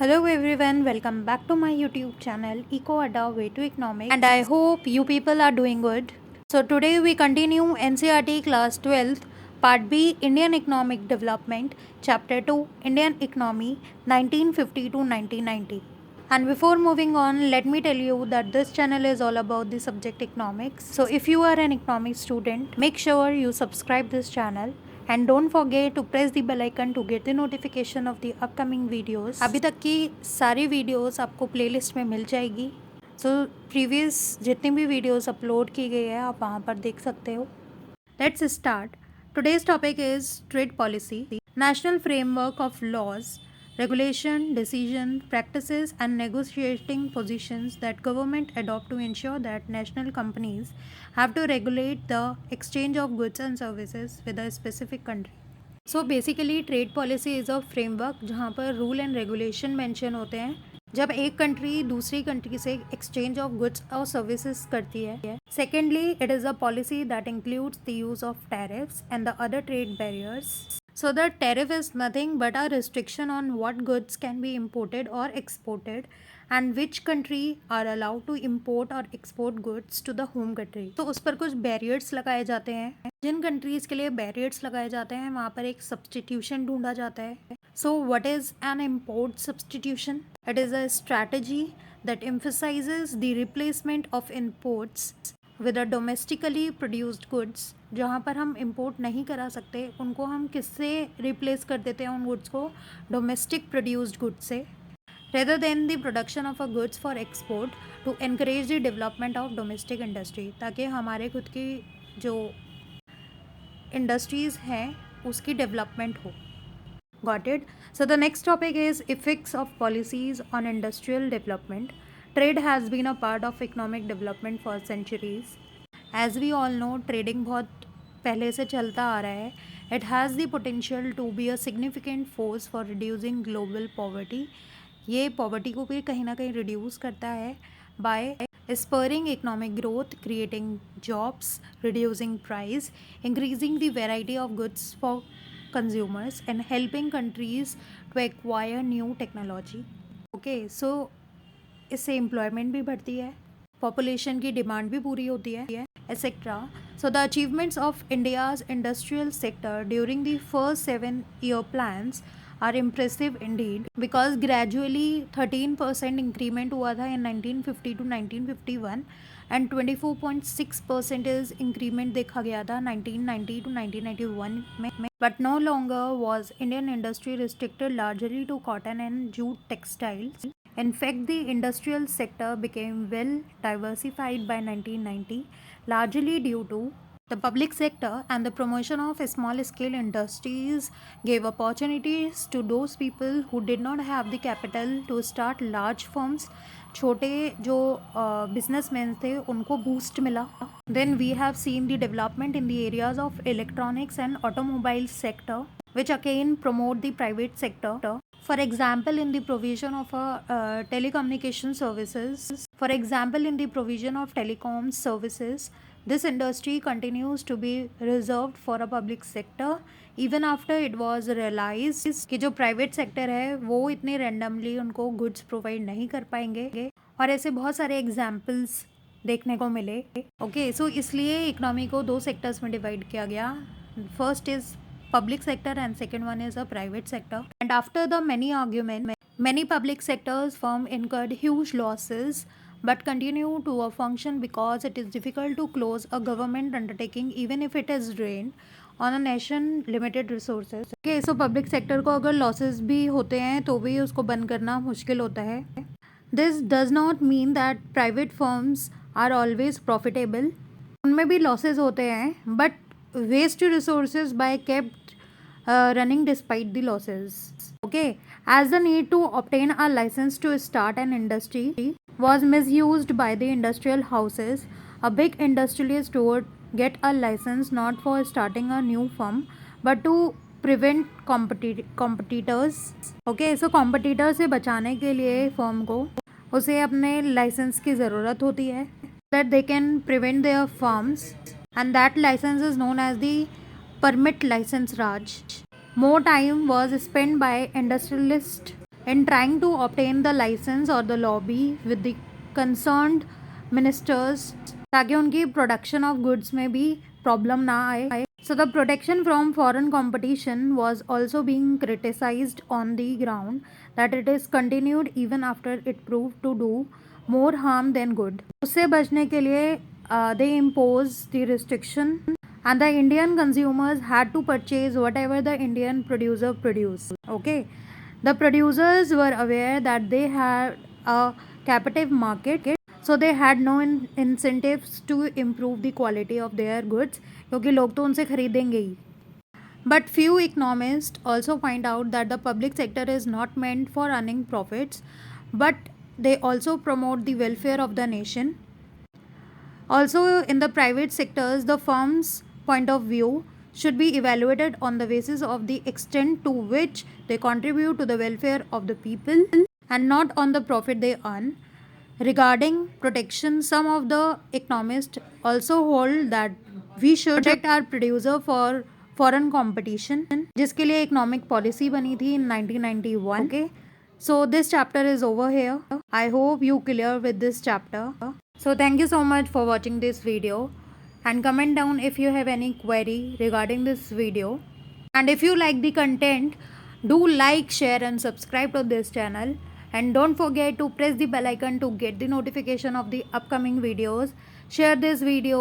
Hello everyone, welcome back to my YouTube channel Eco Adda Way to Economics, and I hope you people are doing good. So today we continue NCERT class 12th part B Indian Economic Development chapter 2 Indian Economy 1950 to 1990. And before moving on, let me tell you that this channel is all about the subject economics. So if you are an economics student, make sure you subscribe this channel and don't forget to press the bell icon to get the notification of the upcoming videos. अभी तक की सारी videos आपको playlist में मिल जाएगी. So previous जितनी भी videos upload की गई है आप वहाँ पर देख सकते हो. Let's start. Today's topic is trade policy, national framework of laws, regulation, decision, practices, and negotiating positions that government adopt to ensure that national companies have to regulate the exchange of goods and services with a specific country. So basically trade policy is a framework जहाँ पर rule and regulation mention होते हैं जब एक country दूसरी country से exchange of goods और services करती है. Secondly, it is a policy that includes the use of tariffs and the other trade barriers. So the tariff is nothing but a restriction on what goods can be imported or exported and which country are allowed to import or export goods to the home country. तो उस पर कुछ barriers लगाए जाते हैं. जिन countries के लिए barriers लगाए जाते हैं वहाँ पर एक सब्सटीट्यूशन ढूंढा जाता है. So what is an import substitution? It is a strategy that emphasizes the replacement of imports with a domestically produced goods. जहाँ पर हम import नहीं करा सकते उनको हम किससे replace कर देते हैं उन goods को domestic produced goods से, rather than the production of a goods for export to encourage the development of domestic industry, ताकि हमारे खुद की जो industries हैं उसकी development हो. Got it? So the next topic is effects of policies on industrial development. Trade has been a part of economic development for centuries. As we all know, trading बहुत पहले से चलता आ रहा है. It has the potential to be a significant force for reducing global poverty. ये poverty को भी कहीं ना कहीं reduce करता है by spurring economic growth, creating jobs, reducing price, increasing the variety of goods for consumers and helping countries to acquire new technology. Okay, so इससे employment भी बढ़ती है, पॉपुलेशन की डिमांड भी पूरी होती है, etcetera. So the achievements of India's industrial sector during the first 7-year plans are impressive indeed because gradually 13% increment हुआ था इन 1950 to 1951 एंड 24.6% इंक्रीमेंट देखा गया था 1990 to 1991 में. But no longer was Indian industry restricted largely to cotton and jute textiles. In fact, the industrial sector became well diversified by 1990, largely due to the public sector and the promotion of small-scale industries gave opportunities to those people who did not have the capital to start large firms. छोटे जो businessmen थे उनको boost मिला. Then we have seen the development in the areas of electronics and automobile sector, which again promote the private sector. For example, in the provision of telecommunication services, for example, in the provision of telecom services, this industry continues to be reserved for a public sector even after it was realized कि जो private sector है वो इतने randomly उनको goods provide नहीं कर पाएंगे. और ऐसे बहुत सारे examples देखने को मिले. Okay, so इसलिए इकोनॉमी को दो सेक्टर्स में डिवाइड किया गया. First is public sector and second one is a private sector. And after the many arguments, many public sectors firm incurred huge losses but continue to function because it is difficult to close a government undertaking even if it is drained on a nation limited resources. Okay, so public sector को अगर losses भी होते हैं तो भी उसको बंद करना मुश्किल होता है. This does not mean that private firms are always profitable. उनमें भी losses होते हैं but waste resources by kept running despite the losses. Okay, as the need to obtain a license to start an industry was misused by the industrial houses, a big industrialist would get a license not for starting a new firm but to prevent competitors. Okay, so competitors से बचाने के लिए firm को उसे अपने license की ज़रूरत होती है that they can prevent their firms, and that license is known as the permit license Raj. More time was spent by industrialists in trying to obtain the license or the lobby with the concerned ministers ताकि उनकी production of goods में भी problem ना आए. So the protection from foreign competition was also being criticized on the ground that it is continued even after it proved to do more harm than good. उससे बचने के लिए they imposed the restriction and the Indian consumers had to purchase whatever the Indian producer produced. Okay, the producers were aware that they had a captive market, so they had no incentives to improve the quality of their goods क्योंकि लोग तो उनसे खरीदेंगे ही. But few economists also point out that the public sector is not meant for earning profits, but they also promote the welfare of the nation. Also, in the private sectors, the firm's point of view should be evaluated on the basis of the extent to which they contribute to the welfare of the people and not on the profit they earn. Regarding protection, some of the economists also hold that we should protect our producer for foreign competition, जिसके लिए economic policy बनी थी in 1991. Okay, so this chapter is over here. I hope you clear with this chapter. So thank you so much for watching this video, and comment down if you have any query regarding this video. And if you like the content, do like, share and subscribe to this channel. And don't forget to press the bell icon to get the notification of the upcoming videos. Share this video